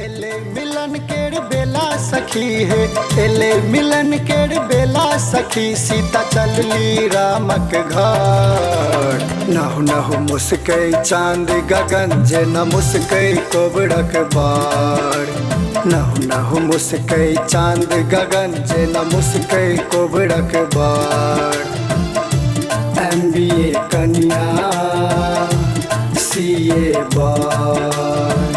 एले मिलन केर बेला सखी है, एले मिलन केर बेला सखी, सीता चलली रामक घर। नहु नहु मुस्कै चांद गगन, जे न मुस्कै कोबरक बार। नहु नहु मुस्कै चांद गगन, जे न मुस्कै कोबरक बार। MBA कन्या CA बार।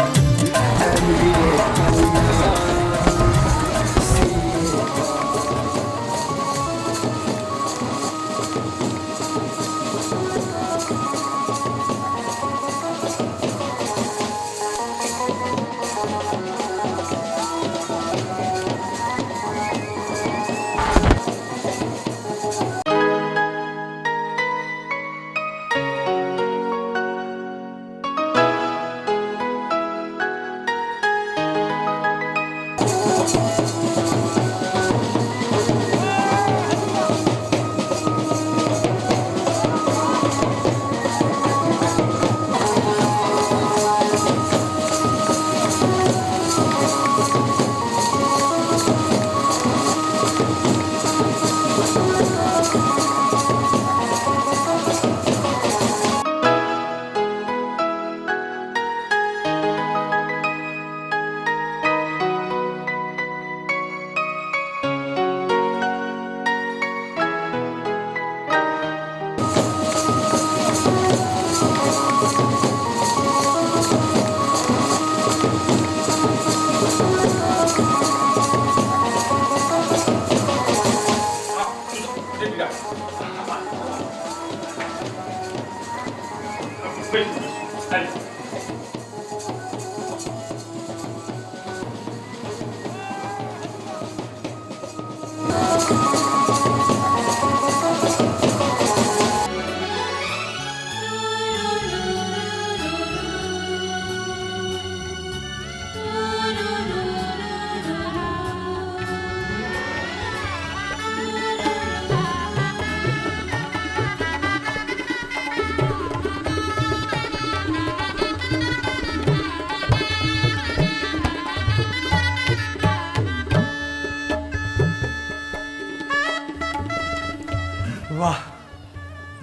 वाह,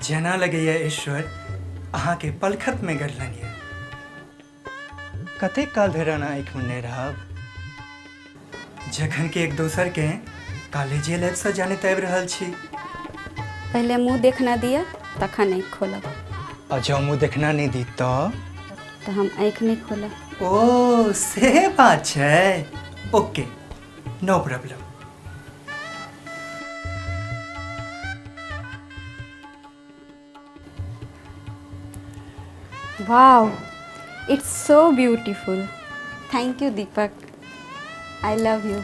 जना लगैया ईश्वर अहाँ के पलखत में गढ़ लगे। कते काल धराना आँख मुन्ने रहब, जखन के एक दोसर के कॉलेजे लाइफ से जाने तैब रहल छी। पहले मुंह देखना दिया तखन नहीं खोलब। और जो मुँह देखना नहीं दी तो हम आँख नहीं खोलब। ओ से बात है। Okay, no problem. Wow, it's so beautiful. Thank you, Deepak. I love you.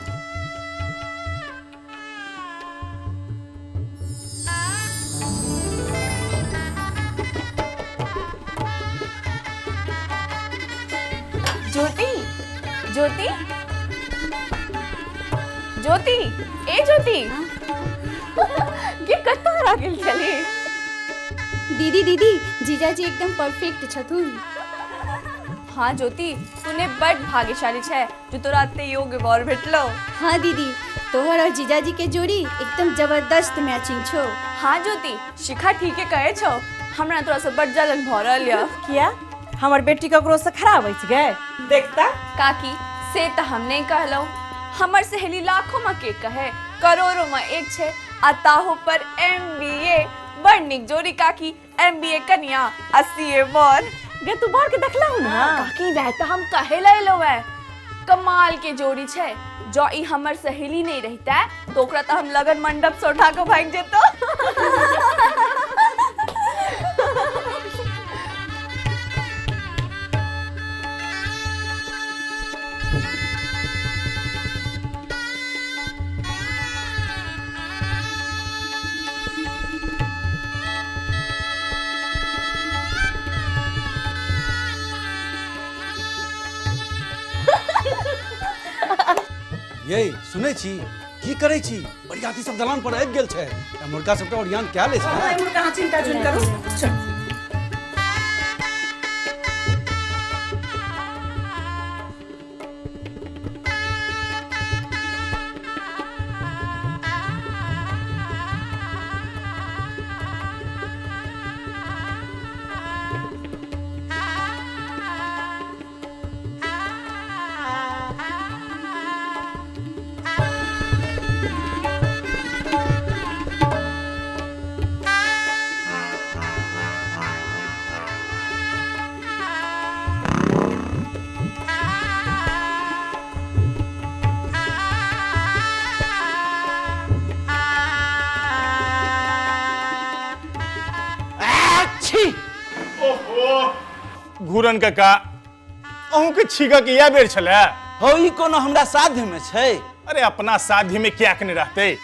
ज्योति, ज्योति, ज्योति, ए ज्योति, ये कत्ता आ गेल छली? दीदी दीदी, जीजाजी एकदम परफेक्ट छथुन। हाँ ज्योति, तूने बड़ भाग्यशाली छे जो तोरा अत्ते योग्य वर भेटलो। हाँ दीदी, तोहर और जीजाजी के जोड़ी एकदम जबरदस्त मैचिंग छो। हाँ ज्योति, शिखा ठीके कहे छो, हमरा तोरा से बड़ जलन भ रहल य। किया हमर बेटी ककरो से खराब अछि गे? देखता काकी से त हम नहीं कहलो, हमर सहेली लाखों में के कहे, करोड़ों में एक छे, आ ताहो पर MBA बड़ निक जोड़ी काकी। MBA कन्या 80 वर। गे तू बार के देखला हूं ना? काकी वह तो हम कहे ले वे, कमाल के जोड़ी छे। जो ई हमर सहेली नहीं रहता तो ओकरा तो हम लगन मंडप से उठा के भाग जेतो। ये सुनै छी की करै छी? बरियाती सब दलान पर आबि गेल छै। मुर्गा सबटा ओरियान क्या ले छै? मुर्गा चिंता जुन करू। चल घूरन काका अहूँ के छीगक इएह बेर छलै। हो ई कोनो हमरा साध्य में छै। अरे अपना साध्य में क्या नहीं रहते।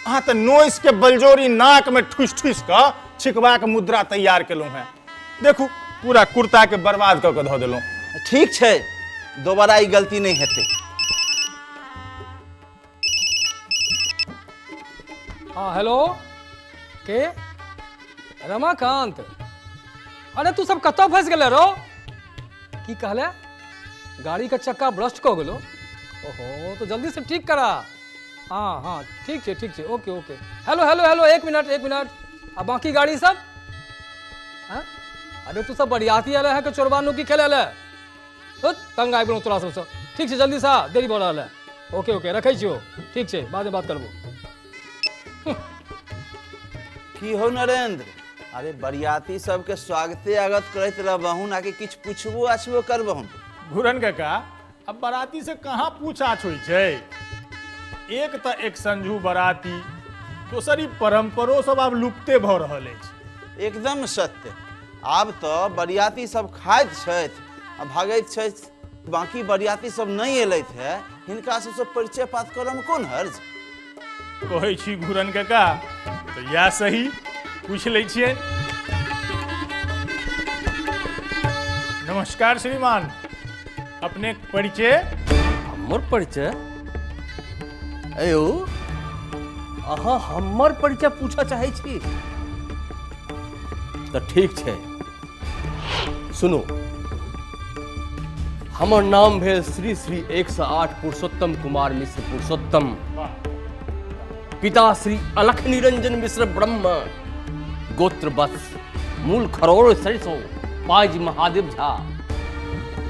अहाँ तो नोइस के बलजोरी नाक में ठुस ठुस के छिकबा के मुद्रा तैयार केलहुँ हैं। देखू पूरा कुर्ता के बर्बाद कऽ के धऽ देलहुँ। ठीक छै, दोबारा ई गलती नहीं हेतै। हाँ हेलो, के रमाकांत? अरे तू सब कतौ फंस गेले रो? की कहले? गाड़ी का चक्का ब्रस्ट को गेलो? ओहो तो जल्दी से ठीक करा। हाँ हाँ ठीक है okay okay. Hello hello hello एक मिनट। अब बाकी गाड़ी सब? हाँ? अरे तू सब बरियाती आले है कि चोरबानू की खेले ले? तो तंग आबि गेलौ तोरा सबसँ। ठीक छै जल्दी सा, देरी भऽ रहल है। ओके ओके रखै छियो। ठीक छै बाद में बात करबो। की हो नरेंद्र? अरे बरियाती सबके स्वागते आगत करैत रहबहुन, आके किछ पुछबो आछबो करबहुन। घूरन काका अब बराती से कहाँ पूछाछ होइ छै। एक तो एक संजू बराती, दोसर ई परंपरो सब आब लुप्ते भऽ रहल अछि। एकदम सत्य। आब तो बरियाती सब खाइत छथि आ भागैत छथि। बाकी बरियाती सब नहीं एलैथ है, हिनका सबसँ परिचय पात करऽ में कोन हर्ज? कहै छी घूरन काका तो या सही पूछ लै छियै। नमस्कार श्रीमान, अपने परिचय? हमर परिचय? अयो अहाँ हमर परिचय पूछऽ चाहै छी? तो ठीक छै, सुनो। हमर नाम भेल श्री श्री 108 पुरुषोत्तम कुमार मिश्र पुरुषोत्तम। पिता श्री अलख निरंजन मिश्र ब्रह्म। गोत्र बस, मूल खरोड़ सरसों, पाज महादेव झा।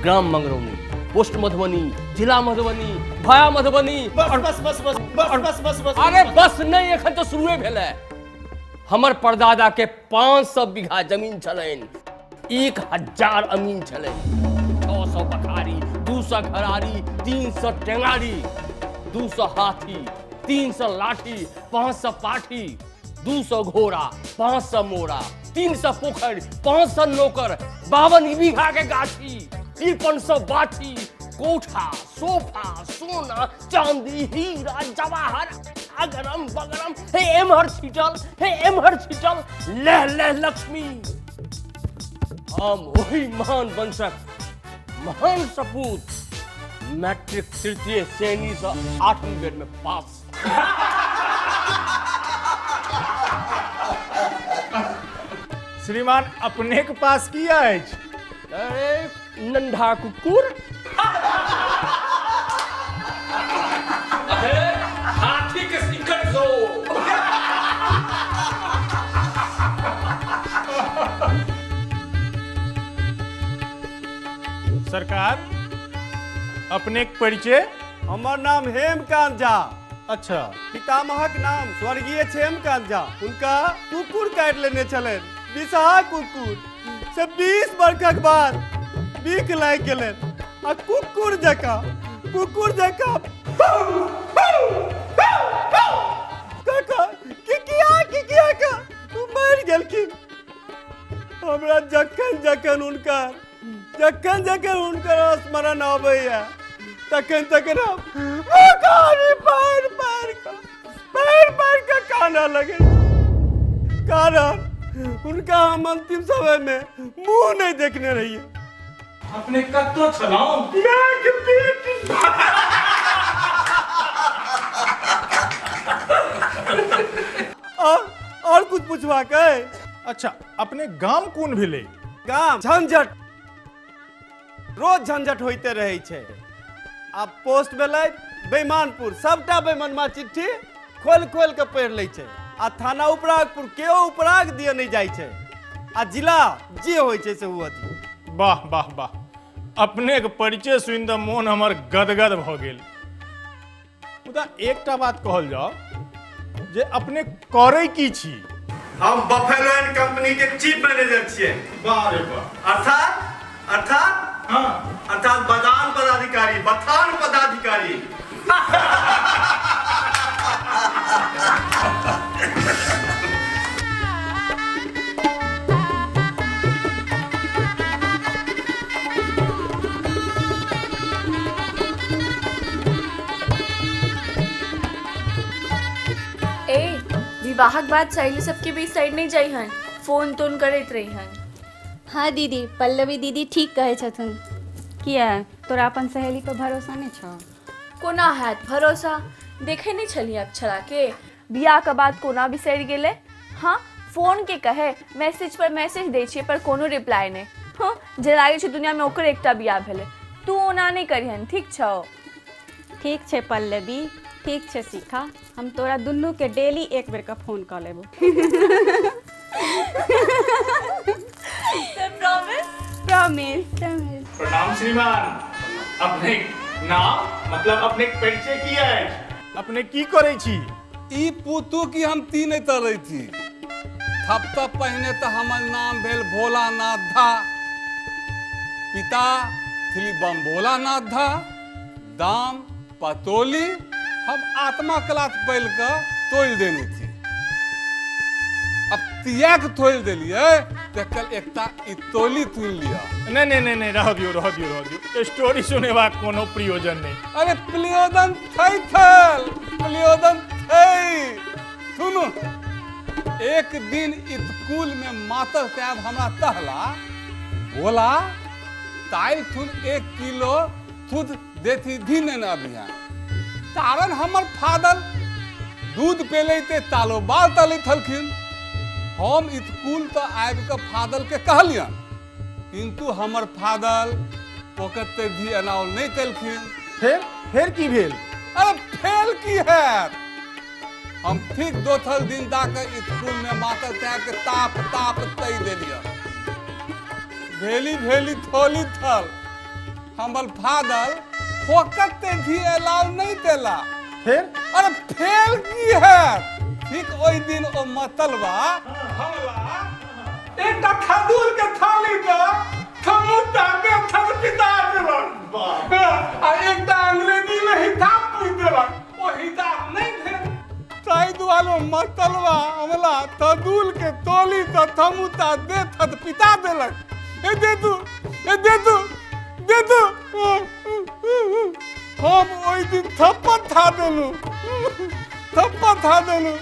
ग्राम मंगरौनी, पोस्ट मधुबनी, जिला मधुबनी, भाया मधुबनी। बस। अरे बस नहीं, एखन तो शुरुए भेल है। हमर परदादा के 500 बीघा जमीन छलैन, 1000 अमीन छलैन, 600 बखारी, 200 घरारी, 300 टेंगारी, 200 हाथी, 300 लाठी, 500 पाठी, 200 घोड़ा, 500 मोरा, 300 पोखर, 500 नौकर, 52 बीघा के गाछी, 5300 बाछी, कोठा, सोफा, सोना, चांदी, हीरा, जवाहर, अगरम बगरम, हे एमहर छिटल, लह लक्ष्मी। हम वही महान वंशक, महान सपूत, मैट्रिक तृतीय श्रेणी से 8वीं ग्रेड में पास। श्रीमान अपने के पास की अछि? अरे नंढा कुकुर। हाथी के सिकड़ सो। सरकार अपने के परिचय? हमर नाम हेमकांत झा। अच्छा। पितामहक नाम स्वर्गीय हेमकांत झा। हुनका कुकुर काटि लेने छलनि, विषहा कुकुर से 20 वर्षक बाद बीख लागि गेलनि आ कुकुर जकाँ किकिया का मरि गेलखिन। हमरा जखन हुनकर स्मरण आबैया तखन हम पैर के काना लगे। कारण उनका हम अंतिम समय में मुंह नहीं देखने रहिए। अपने कत्तो छलाऊ? और कुछ पूछवा के? अच्छा अपने गांव कौन भेले? गांव झंझट, रोज झंझट होते रहे छे। अब पोस्ट भेलै बेईमानपुर, सबटा बेईमानमा चिट्ठी खोल के पढ़ लै छे। आ थाना उपरागपुर केओ उपराग दिए नहीं जाय छे। आ जिला जे होय छे से हुआ दी। वाह वाह वाह, अपने के परिचय सुनि त मोन हमर गदगद भ गेल। मुदा एकटा बात कहल जाओ जे अपने करै की छी? हम बफेलो एंड कंपनी के चीफ मैनेजर छियै। वाह रे वाह। अर्थात बदान पदाधिकारी, बथान पदाधिकारी। विवाहक बाद सहेली सबके बीच साइड नहीं जाई हन, फोन तोन करत रही हन। हाँ दीदी, पल्लवी दीदी ठीक कहे छथुन। किया तोरा अपन सहेली पर भरोसा नहीं छौ? कोना हैत भरोसा, देखे नहीं छलिए अक्षरा के बियाह के बाद कोना बिसर गेले। हाँ, फोन के कहे मैसेज पर मैसेज दै छियै पर कोनो रिप्लाई नहीं। हाँ, जे लागे छै दुनिया में ओकर एकटा बियाह भेले, तू ओना नहीं करिहन, ठीक छौ? ठीक छे पल्लवी, ठीक छे शिखा, हम तोरा दुनू के डेली एक बेर का फोन कर लेबो। प्रॉमिस? Promise promise. प्रणाम श्रीमान। अपने नाम मतलब अपने परिचय की है? अपने की करे छी? ई पुतू की हम तीन तरह थी। हफ्ता पहले तो हमार नाम भेल भोलानाथ धा, पिता थिलीबम भोलानाथ धा, दाम पतोली, हम आत्मा क्लास बैल के तोल देने थी। अब तिया के तोल दिलिए तो कल एकता इतोली तुल लिया। नहीं रह दियो स्टोरी सुने बा कोनो प्रयोजन नहीं। अरे प्रयोजन थई थल, प्रयोजन थई। सुनो, एक दिन स्कूल में मातर साहब हमरा कहला, बोला ताई थुन 1 किलो दूध देती दिन न अभियान। कारण हमर फादर दूध पेले ते तालो बाल तले थलखिन। हम स्कूल तो आबि के फादर के कहलियन, किंतु हमर फादर पोकते भी अनाउल नहीं कलखिन। फिर की भेल? अरे फेल की है। हम ठीक दोथल दिन जाकर स्कूल में मास्टर साहब के ताप तई दिलिया। भेली थोली थल हमर फादर फोकते भी अलाउ नहीं देला। फिर? अरे फेल की है। ठीक ओई दिन ओ मतलबा हमला एक खदूर के थाली पे थमुता पे थम पिता देलन। आ एक अंग्रेजी में हिसाब पूछ देलन, ओ हिसाब नहीं थे। ताई दुआलो मतलबा हमला थदूल के तोली तो थमुता दे थद पिता देलक। ए दे तू हम ओई दिन थप्पड़ था देलू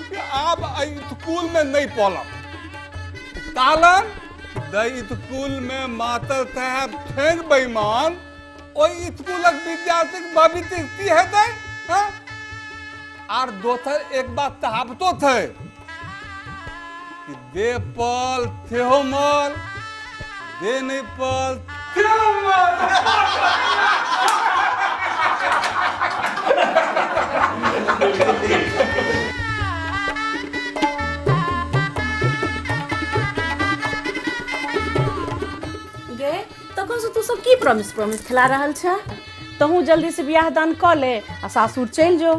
कि आप स्कूल में नहीं पढ़ब। तालन दई स्कूल में मातर साहब फेंक बेईमान, ओई स्कूलक विद्यार्थी भविष्य की हेतै? हां, आर दोसर एक बात कहावतो थे कि दे पल थेहो मल, दे नहीं पल थेहो मल। गे तखन से तू सब की प्रॉमिस खिला रहल छ? तहू जल्दी से बियाह दान क ले आ सासुर चल जो।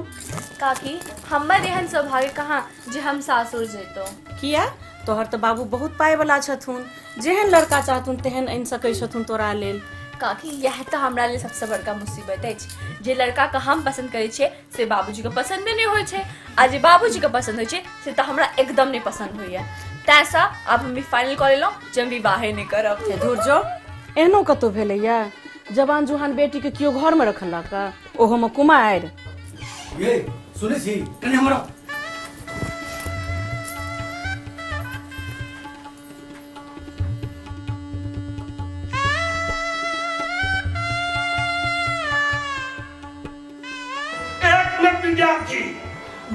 काकी, हमर एहन सौभाग्य कहाँ जे हम सासुर जेतो। किया? तोहर तो बाबू बहुत पाए वाला छथुन, जेहन लड़का चाहथुन तेहन आनि सकै छथुन तोरा लेल। काकी, यह तो हमरा लिए सबसे बड़का मुसीबत है। जे लड़का का हम पसंद करे छे से बाबूजी के पसंद नहीं होय छे, आ जे बाबूजी के पसंद होय छे से तो हमरा एकदम नहीं पसंद होइया। तैसा अब हम भी फाइनल कर लेलो जे हम विवाह नहीं करब। दूर जो, एहनो कतो भेलैया जवान जुहान बेटी के कियो घर में रखलक, ओहो में कुमार। ये सुने छी कने हमरा विद्यार्थी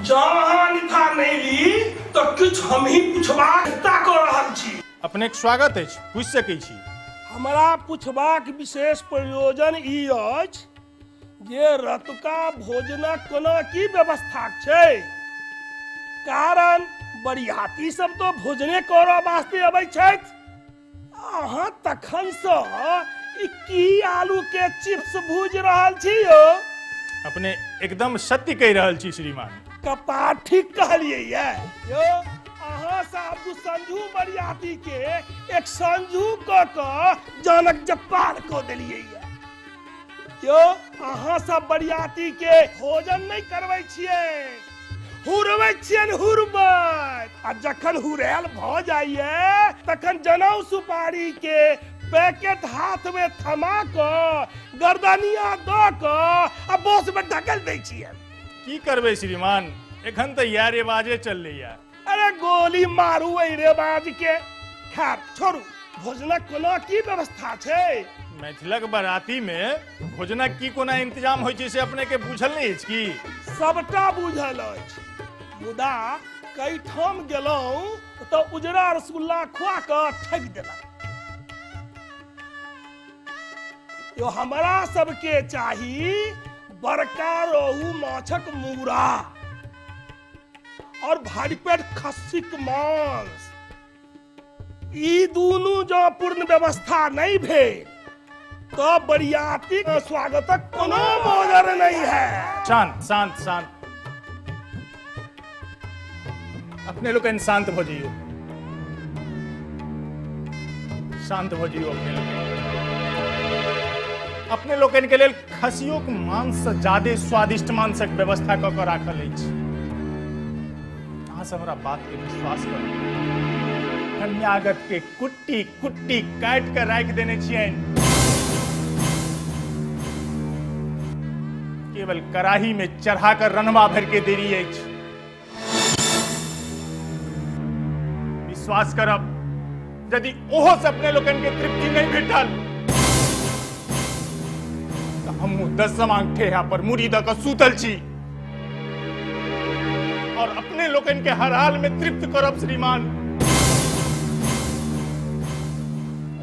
जहाँ निथा नहीं ली तो कुछ हम ही पूछबाक कर रहल छी। अपने के स्वागत है, पूछ सकै छी। हमारा पूछबाक विशेष प्रयोजन ई अछि जे रतुका भोजनक कोना की व्यवस्था छै। कारण बरियाती सब तो भोजने करऽ वास्ते अबै छथि। अहाँ तखन सँ ई की आलू के चिप्स भूज रहल छी यौ? अपने एकदम सत्य कह रहल छी श्रीमान। कपार ठीक कहलिए यो। अहाँ सब दू संजू बरियाती के एक संजू क जानक जप्पार को देलिए यो। अहाँ सब बरियाती के भोजन नहीं करबै छियै, हुरबै छियन हुरबै। आ जखन हुरैल भ जाइए तखन जनौ सुपारी के पैकेट हाथ में थमा क गर्दनिया द क आ बॉस में ढकल दै छियै। की करबै श्रीमान, एखन तो यार बाजे चल रही है। गोली मारू रे बाज के। खैर छोड़ू, भोजनक कोना की व्यवस्था छै? मैथिलक बाराती में भोजनक की कोना इंतजाम होइ छै से अपने के बुझल नहीं अछि की? सबटा बुझल अछि, मुदा कई ठाम गेलहुं तो उजरा रसगुल्ला खुआ कऽ ठगि देलक। यो हमरा सबके चाही बड़का रोहू माछक मूड़ा और भारी पेट खस्सीक मांस। ई दुनू जो पूर्ण व्यवस्था नहीं भेल तो बरियाती के स्वागतक कोनो मोजर नहीं है। शांत शांत शांत, अपने लोग शांत हो जाइयो, शांत हो जाइयो। अपने लोग के लेल खसियों के मांस से ज्यादा स्वादिष्ट मांसक व्यवस्था कऽ के राखल अछि। अहाँ सब हमरा बात के विश्वास करू। कन्यागत के कुट्टी कुट्टी काट के राख देने छियनि, केवल कड़ाही में चढ़ा कर रनवा भर के देरी अछि। विश्वास करब, यदि ओहो से अपने लोगन के तृप्ति नहीं भेटल तो हमहू 10 आंगठे यहाँ पर मुड़ी द के सुतल छी और अपने लोगन के हर हाल में तृप्त करब श्रीमान,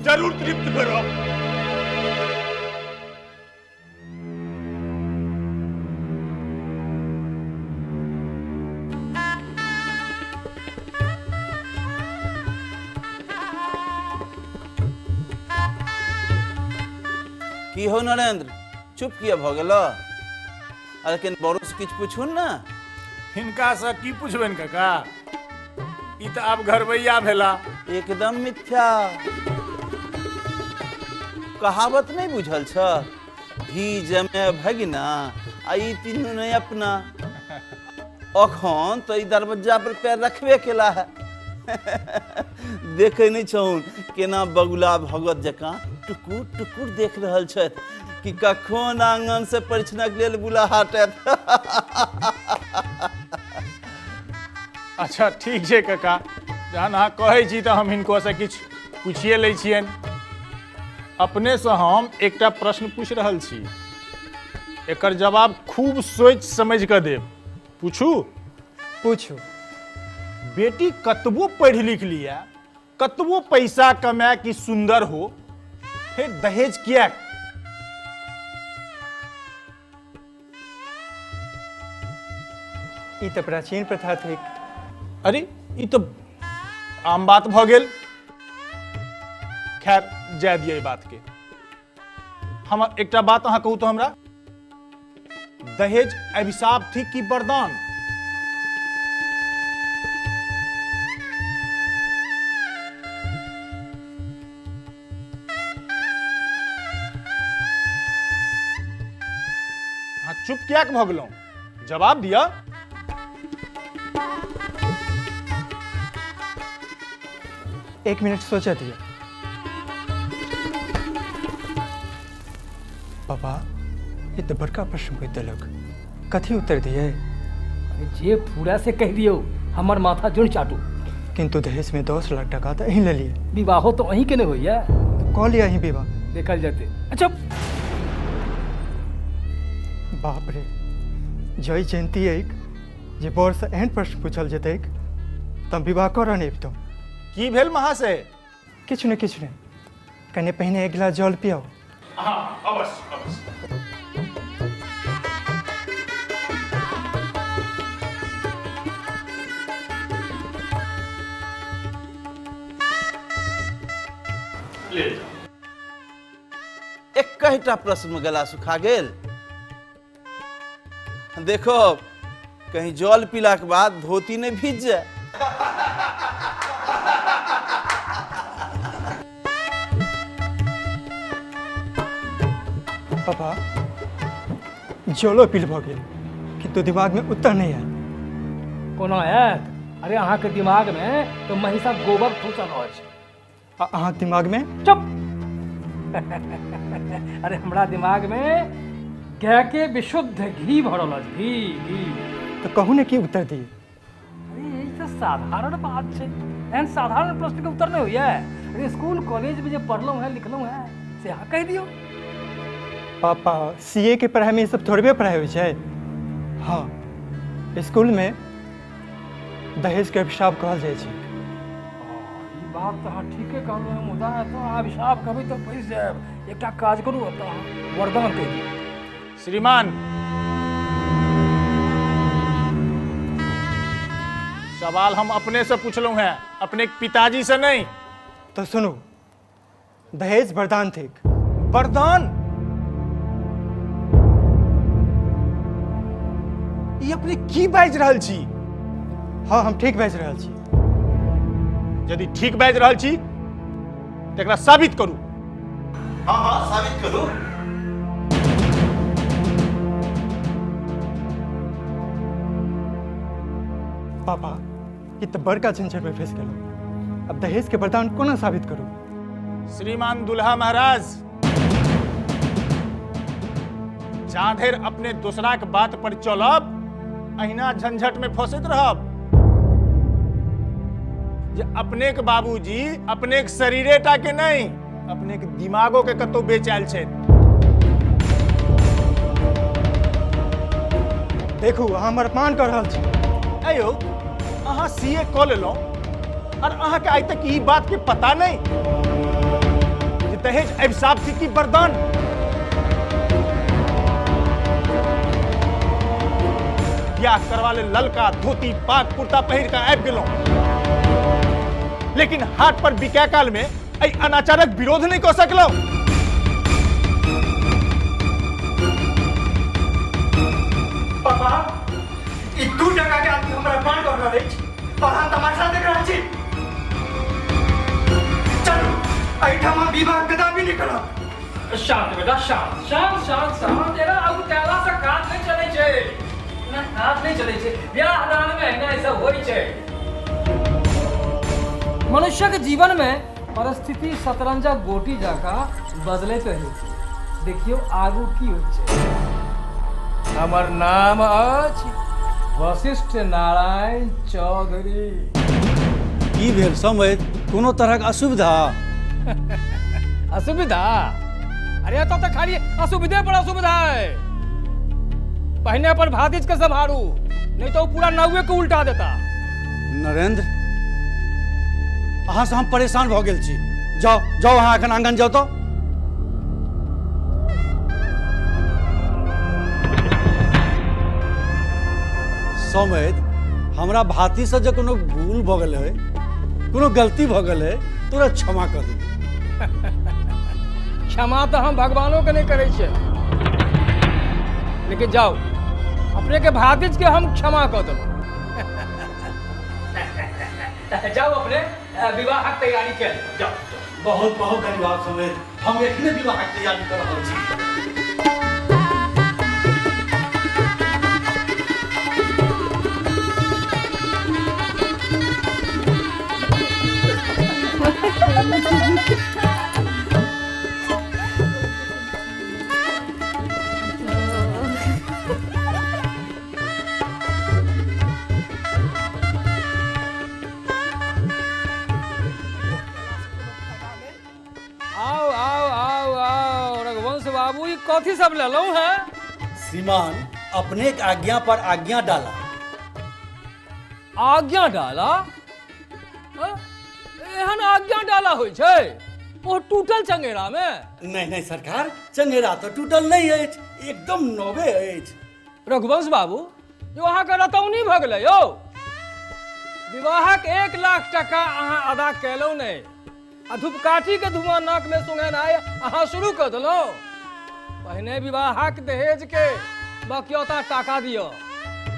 जरूर तृप्त करब। की हो नरेंद्र, चुप किया भ गेल? अरे के बड़ो से किछ पूछू ना। हिनका से की पूछबेन काका, ई त आब घरवैया भेला। एकदम मिथ्या, कहावत नहीं बुझल छ? धी जमे भगिना आ ई तीनू नहीं अपना। अखन तो ई दरवाजा पर पैर रखबे केला है। देखे नहीं छौन केना बगुला भगत जकां टुकुर टुकुर देख रहल छथि कि कखन आंगन से परिछनक लेल बुलाहट आयत। अच्छा ठीक छै काका, जहन अहाँ कहै छी तऽ हम हिनको से किछु पूछिए लै छियनि। अपने से हम एकटा प्रश्न पूछि रहल छी, एकर जवाब खूब सोचि समझ कऽ देब। पूछू? पूछू। बेटी कतबो पढ़ि लिख लिया, कतबो पैसा कमाए कि सुंदर हो, फिर दहेज किया? ई तऽ प्राचीन प्रथा थिक। अरे ई तो आम बात भ गेल। खैर जाय दिए बात के। हम एकटा बात अहाँ कहू तो हमरा, दहेज अभिशाप थी कि वरदान? हाँ चुप किया भ गेलौं? जवाब दिया। एक मिनट सोचा दिया। पापा ये तो बड़का प्रश्न कोई देलक, कथी उत्तर दिए? अरे जे पूरा से कह दियो हमर माथा जुड़ चाटू। किंतु दहेज में 10 लाख टका तो अहीं ले लिए। विवाहो तो अहीं के ने होइया, तो कह लिया अहीं विवाह। देखल जाते। अच्छा बाप रे, जय जयंती एक जे बर से एहन प्रश्न पूछल जेतै तब विवाह कर नहीं तो की भेल महाशय? किछु नहीं, कने पहने एक गिलास जल पियाओ। हाँ अवश्य अवश्य। ले जाओ। एकटा प्रश्न में गला सुखा गेल। देखो कहीं जल पीला के बाद धोती नहीं भीज जाए। पापा जलो पील भ गेल किंतु दिमाग में उत्तर नहीं आयल। कोनो आयत? अरे अहाँ के दिमाग में तो महिषा गोबर ठूसल अछि। अहाँ दिमाग में? चुप। अरे हमरा दिमाग में गाय के विशुद्ध घी भरल अछि। घी घी। तो कहू ने की उत्तर दिए? अरे यही तो साधारण बात है। एहन साधारण प्रश्न के उत्तर नहीं हुआ है। अरे स्कूल कॉलेज में जो पढ़लूँ है लिखलूँ है से यहाँ कह दियो। पापा सीए के पढ़ाई में ये सब थोड़बे पढ़ाई हो है। हाँ, स्कूल में दहेज के अभिशाप कहल जाए छै। ई बात तो हाँ ठीके कहलू है। मुदा तो अभिशाप कभी तो फंस जाए। एकटा काज करू तो वरदान कह दियो। श्रीमान, सवाल हम अपने से पूछलू हैं, अपने पिताजी से नहीं। तो सुनो, दहेज वरदान थे। वरदान? ये अपने की बाज रहल छी? हाँ, हम ठीक बाज रहल छी। यदि ठीक बाज रहल छी तो एकरा साबित करू। हाँ हाँ, साबित करू। पापा, ये तो बड़का झंझट में फंस गए। अब दहेज के वरदान कोना साबित करू? श्रीमान दुल्हा महाराज, जाधेर अपने दूसरा के बात पर चलब, अहिना झंझट में फंसत रहब। जे अपने के बाबूजी अपने के शरीरे टा के नहीं, अपने के दिमागो के कतौ बेचायल छै। देखू, अहाँ हमर अपमान कर रहल छी। अयो, अहाँ सीए कऽ लेलहुँ और अहाँ के आइ तक ई बात के पता नहीं जे दहेज अभिशाप थी कि वरदान। ब्याह करवा ले ललका धोती पाग कुर्ता पहिर के आबि गेलहुँ, लेकिन हाट पर बिकै काल में एहि अनाचारक विरोध नहीं कऽ सकलहुँ। पापा, ई 2 टका के आदमी हमरा अपमान कर रहल अछि और हम तमाशा देख रहल छी। चलू, एहिठाम हम विवाह कदापि नहीं करब। शांत बेटा, शांत शांत शांत शांत। एना अब तेला से काज नहीं चले छे। ना काज नहीं चले छे। ब्याह दान में एना ऐसा होई छे। मनुष्य के जीवन में परिस्थिति शतरंजा गोटी जाका बदलैत रहै छै। देखियो आगू की होइ छै। हमर नाम अछि वशिष्ठ नारायण चौधरी। की भेल समय कोनो तरहक असुविधा? असुविधा? अरे तो खाली असुविधे पर असुविधा है। पहने पर भातिज के संभारू, नहीं तो पूरा नौवे को उल्टा देता। नरेंद्र, अहाँ से हम परेशान भ गेल छी। जाओ जाओ, अहाँ एखन आंगन जाओ। तो समय हमरा भाती से जो कोनो भूल भ गेल है, कोनो गलती भ गेल है, तोरा क्षमा कर दे। क्षमा तो हम भगवानों के नहीं करे छे, लेकिन जाओ अपने के भातिज के हम क्षमा कर दो। जाओ अपने विवाह की तैयारी कर जाओ। बहुत बहुत धन्यवाद समय, हम एखने विवाह की तैयारी कर रहल छी। आओ आओ आओ आओ रघुवंश बाबू, ये कथी सब ले लो है? श्रीमान, अपने के आज्ञा पर आज्ञा डाला। आज्ञा डाला? एहन आज्ञा डाला होइ छै ओ टूटल चंगेरा में? नहीं नहीं सरकार, चंगेरा तो टूटल नहीं है, एकदम नवे है। रघुवंश बाबू, जो अहाँ के रतौनी भ गेलै यौ। विवाहक 1 लाख टका अहाँ अदा कैलौ नहीं, आ धूपकाठी के धुआं नाक में सुंघेनाइ अहाँ शुरू कर देलौ। पहिने विवाहक दहेज के बकियौता टाका दियो,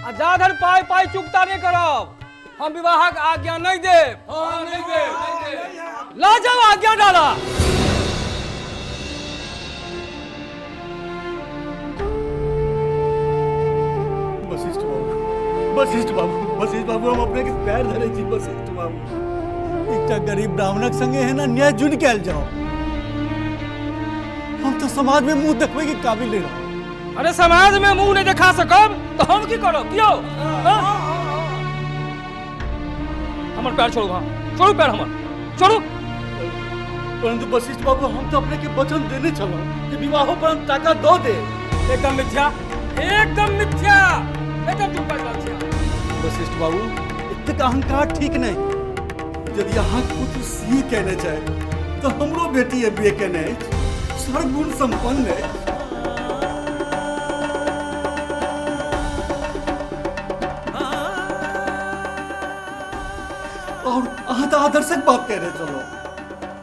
आ जाधर पाई पाई चुकता नहीं करब, हम विवाहक आज्ञा नहीं देब। नहीं देब। ला जाओ आज्ञा डाला। वशिष्ठ बाबू, वशिष्ठ बाबू, वशिष्ठ बाबू, हम अपने के पैर धरे छी। वशिष्ठ बाबू, एक गरीब ब्राह्मणक संगे है ना न्याय जुड़ कैल जाओ। हम तो समाज में मुंह देखबे के काबिल नहीं रहो। अरे समाज में मुंह नहीं दिखा सकब तो हम की करब? क्यों? हमार पैर छोड़ो, हाँ छोड़ो पैर हमार, छोड़ो। परंतु वशिष्ठ बाबू हम तो अपने के वचन देने चलो कि विवाह पर टाका दो दे। एकदम मिथ्या, एकदम मिथ्या, एकदम चुप कर जा। वशिष्ठ बाबू इतने अहंकार ठीक नहीं। यदि यहाँ पुत्र सीए कहने चाहे तो हमरो बेटी एमबीए कहने सर्वगुण संपन्न है। और अहाँ तो आदर्शक बात कह रहे चलो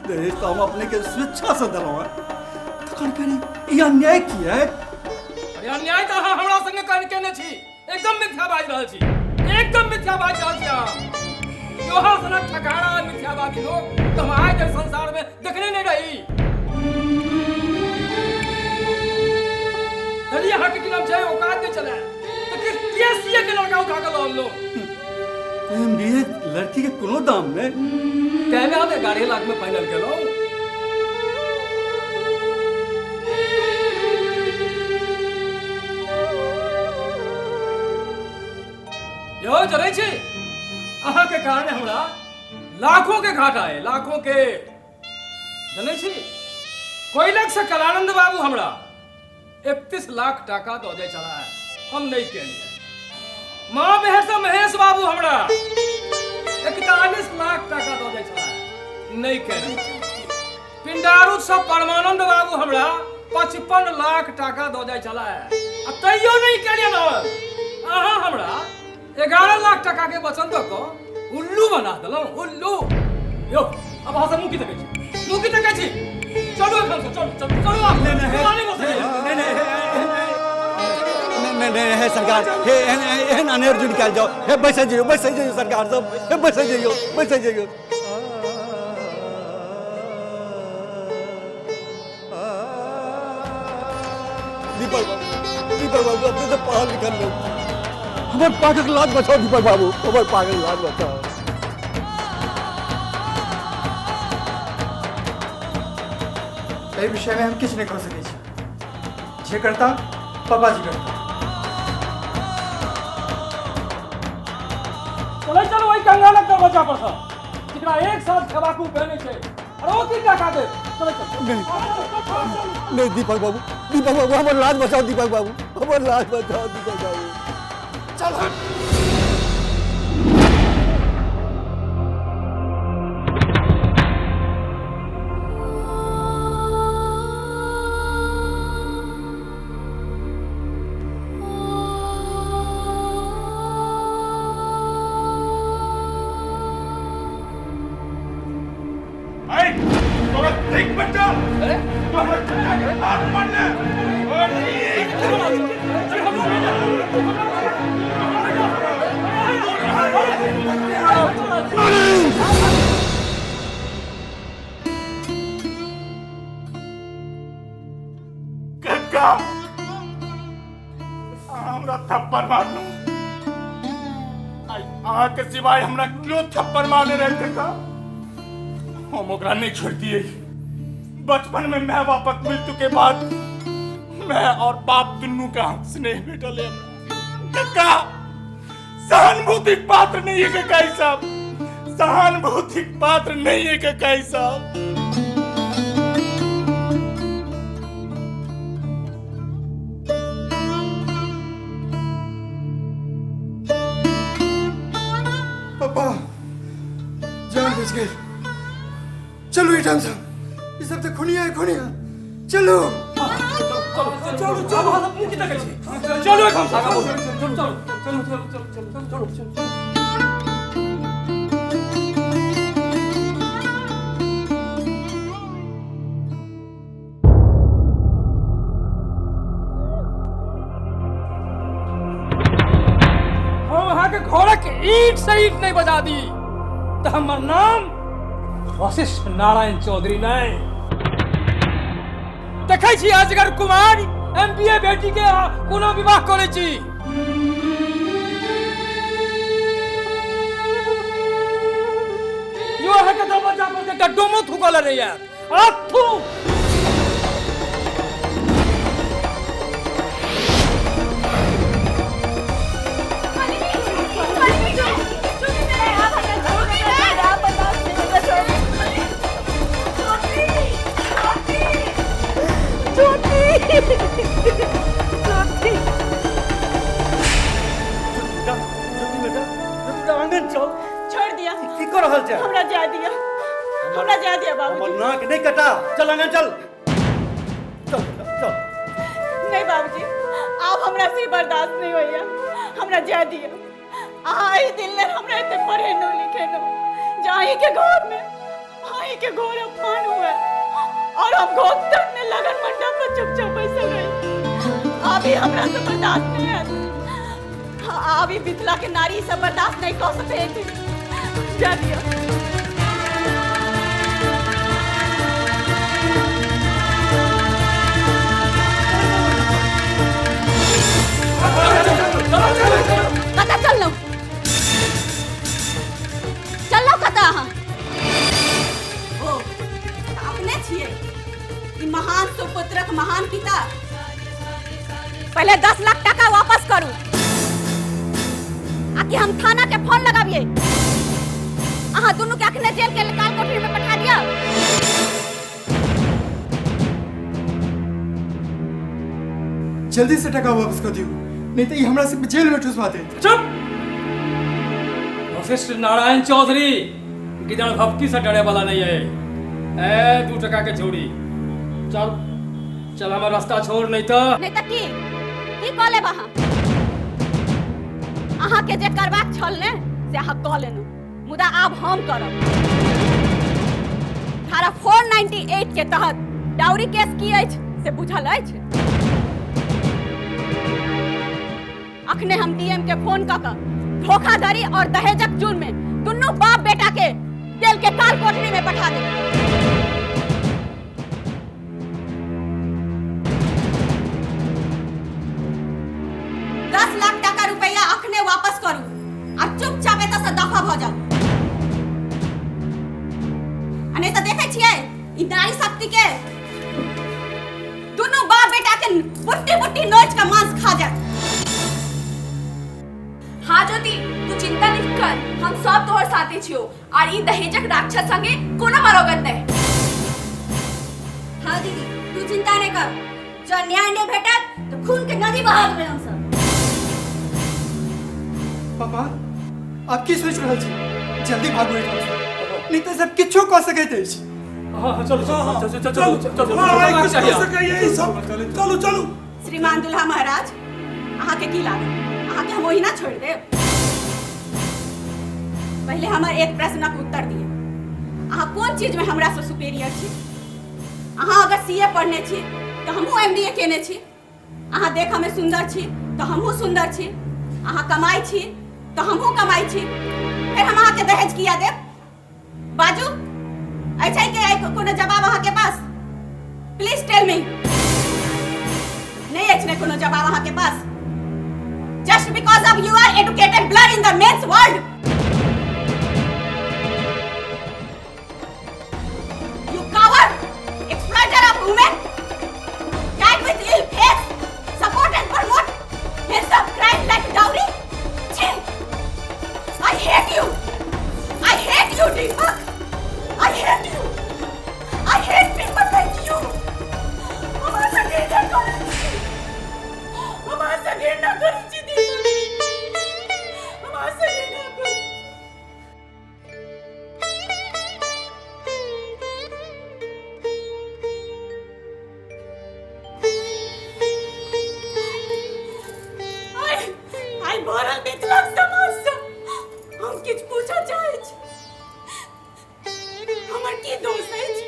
दहेज तो हम अपने के स्वेच्छा से दिलो है तो कहीं ये अन्याय किया है। अरे अन्याय तो हमरा संगे कहने छी, एकदम मिथ्या बाज रहल छी, एकदम मिथ्या बाज रहल छी। यहाँ सनक ठकारा मिथ्यावादी लोग तो हम आज तक संसार में देखने नहीं रही। दलिया हक की नाम चाहे औकात नहीं चला तो किस सीए के लड़का उठा कर लो हम लोग। एमबीए लड़की के कोनो दाम में कहने आते 11 लाख में फाइनल कर लो। यो चले छी अहाँ के कारण हमरा लाखों के घाटा है, लाखों के। जाने छी कोयलक से कलानंद बाबू हमरा 31 लाख टाका दो दे चला है, हम नहीं कहने। माँ बहर से महेश बाबू हमरा 41 लाख टाका दो दे चला है, नहीं कहने। पिंडारू सब परमानंद बाबू हमरा 55 लाख टाका दो दे चला है, तैयो नहीं कहने ना। अहाँ हमरा 11 लाख टका के वचन दो को उल्लू बना दलो, उल्लू। यो अब हां से मुंह की तके छी, मुंह की तके छी। चलो एखन से चलो चलो आप नहीं है सरकार हे एहन अनेर जुड़ निकाल जाओ हे बैसे जाइयो सरकार सब हे बैसे जाइयो। दीपक बाबू अपने तो पढ़ा लिखल लोग हमारे पागल लाज बचाओ। दीपक बाबू हमारे पागल लाज बचाओ। एहि विषय में हम किछ नहीं कर सके छी, जे करता पापा जी करता। चलो वही कंगाल के बच्चा पर सा जिकरा एक साथ खबाकू पहने छे और ओ की टका दे। चलो नहीं दीपक बाबू हमारे लाज बचाओ। दीपक बाबू हमारे लाज बचाओ। दीपक बाबू चलो। हमरा थप्पड़ मारलो अहाँ के सिवाय हमरा क्यों थप्पड़ मारने रहते का हम ओकरा नहीं छोड़ दिए। बचपन में माँ बापक मृत्यु के बाद मैं और बाप दोनों का स्नेह भेटल है। का सहानुभूति पात्र नहीं है के साहब, सहानुभूति पात्र नहीं है के साहब। पापा जान बच गई। चलो इटाम साहब ये सब तो खुनिया है खुनिया। चलो चलो हम वहां के घोड़ा के ईट से ईट नहीं बजा दी तो हमार नाम वशिष्ठ नारायण चौधरी नहीं। देखै छी अजगर कुमार एमबीए बेटी के कोनो विवाह करे छी। यो है के दरवाजा पर के गड्ढो में थूकल रे यार आथू। आंगन चल। छोड़ दिया। की कर रहल छै? हमरा जा दिया। हमरा जा दिया बाबूजी। हमर नाक नहीं कटा। चल आंगन चल। चल चल। नहीं बाबूजी, आप हमरा से बर्दाश्त नहीं होइया। हमरा जा दिया। आई दिल ने हमरा इतने पढ़े नो लिखे नो। जाई के घर में आई के घोर अपमान हुआ और हम गोत्र में लगन मंडप पर चुपचाप बैठे रहे। अभी हमरा से बर्दाश्त नहीं है। अभी बिथला के नारी से बर्दाश्त नहीं कर सकते थे। जा दिया। कता चल लो कता अहाँ ओ अपने छिए ई महान सुपुत्रक महान पिता। पहले 10 लाख टका वापस करू आकि हम थाना के फोन लगाबिए। अहाँ दोनों के अखने जेल के काल कोठरी में पठा दिया। जल्दी से टका वापस कर दियो, नहीं तो ये हमरा से जेल में ठुसवा दे। चुप। वशिष्ठ नारायण चौधरी गिदड़ भक्ति से डरे वाला नहीं है। ए 2 टका के छोड़ी। चल चल हमारा रास्ता छोड़, नहीं तो की कॉले वहाँ अहाँ के जे करबाक छल ने से अहाँ कह लेनु, मुदा आब हम करब। धारा 498 के तहत डाउरी केस की अछि से बुझल अछि। अखने हम डीएम के फोन क क धोखाधड़ी और दहेजक जुर्म में दोनों बाप बेटा के जेल के काल कोठरी में पठा दे। 10 लाख टका रुपया अखने वापस करू और चुपचाप एतऽ से दफा भ जाऊ। अने तो देखे छिए ई नारी शक्ति के दोनों बाप बेटा के बुट्टी बुट्टी नोच के मांस खा जाए। हाँ ज्योति, तू चिंता नहीं कर, हम सब तोहर साथी छियो और ई दहेजक राक्षस संगे कोनो मरोगत नहीं। हाँ दीदी, तू चिंता नहीं कर। जो न्याय नहीं भेटत तो खून के नदी बहा देबे हम सब। पापा आप की सोच रहल छी? जल्दी भागो एठाम से, नहीं तो सब किछो क सकैत अछि। हां चलो चलो चलो। श्रीमान दुल्हा महाराज, अहाँ के की लागल? अहाँ के हम ओहिना छोड़ देब? पहले हमर एक प्रश्नक उत्तर दिए। अहाँ कोन चीज में हमरा से सुपीरियर छी? अहाँ अगर सीए पढ़ने छी तो हमहू एमबीए केने छी। अहाँ देख में सुंदर छी तो हमहू सुंदर छी। अहाँ कमाई छी तो हमहू कमाई छी। फिर हम अहाँ के दहेज किया देब? बाजू, ऐसे के कोनो जवाब अहाँ के पास? Please tell me. नहीं ऐसे कोनो जवाब अहाँ के पास? Just because of you are educated blood in the men's world. You coward, exploiter of women, guide with ill faith, support and promote hence of crime like dowry. Chhi! I hate you. I hate you, Deepak. I hate you. I hate people like you. हमारे से घृणा करो। हमारे से घृणा करो जी। हमारे से घृणा करो। आई भरल मिथिलाक समाज से हम किछ पूछा चाहे छी। हमर की दोष अछि?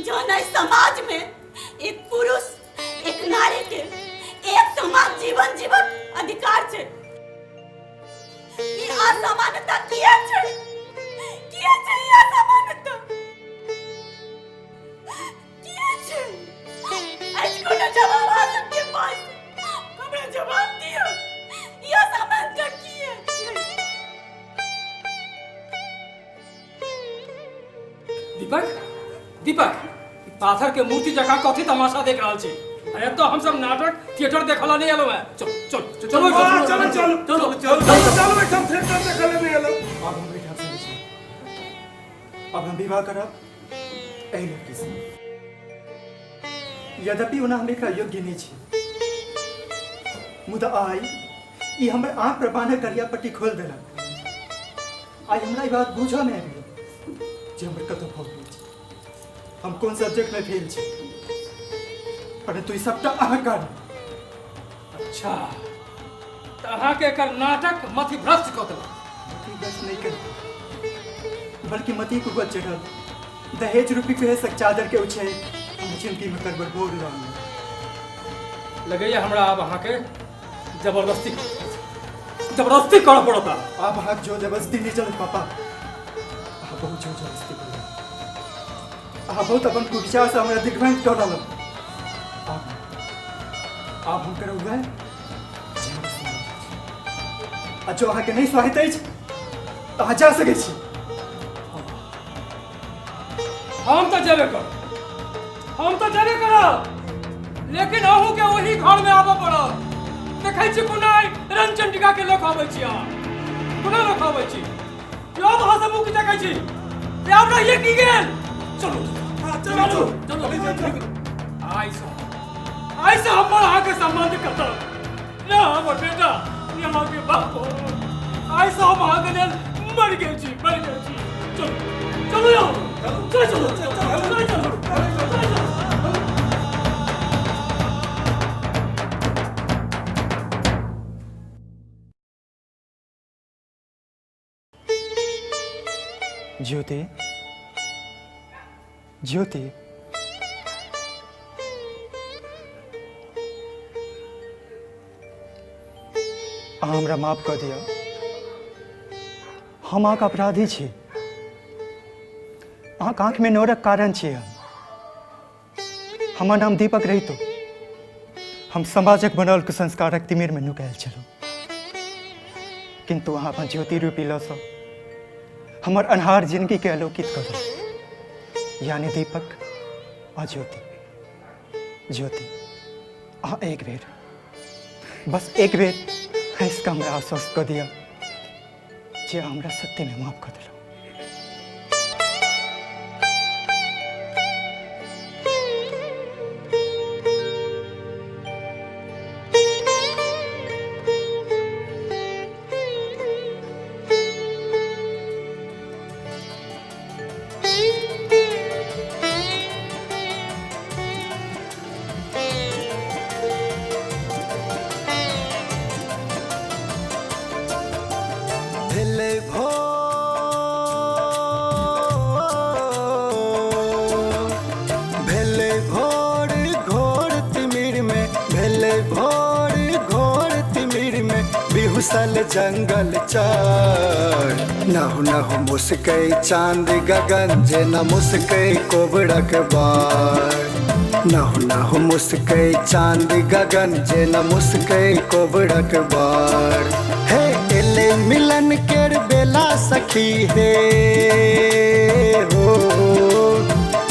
जाना समाज में एक पुरुष एक नारी के एक समान जीवन जीवन अधिकार छै। ई असमानता किया छै? किया छै ई असमानता? किया छै? आज कोनो जवाब आ सबके पास? हमरा जवाब दियो। ई असमानता किया छै? दीपक पाथर के मूर्ति जगह कथी तमाशा देख रहल छी? अरे तो हम सब नाटक थिएटर देखला नहीं एलो है। चलो चलो चलो चलो चलो चलो एकदम थिएटर देखले नहीं एलो। अब हम बैठा से छी। अब हम विवाह करब एही लड़की से। यद्यपि ओना हम एकरा योग्य नहीं छी, मुदा आई ई हमर आँख पर बान्हल करिया पट्टी खोल देलक। आई हमरा ई बात बुझऽ में आबि जे हमर कतौ भूल छै, हम कोन सब्जेक्ट में फेल छी, परंतु ई सबटा अहाँ कारण। अच्छा तो अहाँ के एकर नाटक मति भ्रष्ट कऽ देलक। मति भ्रष्ट नहीं कर, बल्कि मति को गल चढ़ल दहेज रूपी फेसक चादर के उछे हम जिंदगी में करबर बोर लाऊंगा। लगैया हमरा अब अहाँ के जबरदस्ती करऽ पड़ता। आप हाथ जो जबरदस्ती नहीं चल पापा, आप बहुत जो जबरदस्ती कर, आप बहुत अपन कुर्सिया से हमरा दिग्भ्रांत कर डालो। आप हम करो गए आ जो अहाँ के नहीं स्वाहित अछि तो अहाँ जा सकै छी। हम तो जेबे करब, लेकिन अहूँ के वही घर में आबऽ पड़त। देखै छी कोना रंचंडिका के लोक आबै छी, अहाँ कोना लोक आबै छी, यो अहाँ सब मुख देखै छी से आब रहिए की गेल। चलो आई से हमर अहाँ के सम्मान करतब ना, हमर बेटा यहाँ के बाप आई से हम अहाँ के लेल मर गेल छी। चलो यौ चलो। ज्योति, ज्योति, अहाँ हमरा माफ कऽ दिअ, हम अहाँके अपराधी छी, अहाँके आँख में नोरक कारण छी। हमर नाम दीपक रहितो, हम समाजक बनल कुसंस्कारक तिमिर में नुकायल छलहुँ, किंतु अहाँ अपन ज्योति रूपी लसँ हमर अन्हार जिंदगी के आलोकित करू, यानी दीपक आ ज्योति। ज्योति, अहाँ एक बेर, बस एक बेर हंस कऽ हमरा आश्वस्त कऽ दिअ जे हमरा सत्य में माफ कऽ देलहुँ। बिहुसल जंगल चार, नहु मुस्कै चांद गगन जे न मुस्कै कोबड़क बार। नहु मुस्कै चांद गगन जे न मुस्कै कोबड़क बार। हे एले मिलन केर बेला सखी हे हो,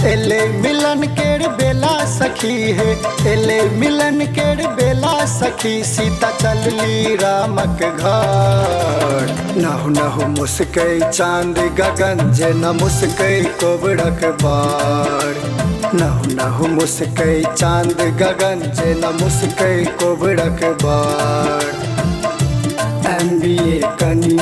एले मिलन केर बेला सखी है, एले मिलन केर बेला सखी। सीता चलली रामक घर, नहु मुस्कै चांद गगन जे न मुस्कै कोबड़क बार। नहु मुस्कै चांद गगन जे न मुस्कै कोबड़क बार। MBA कनिया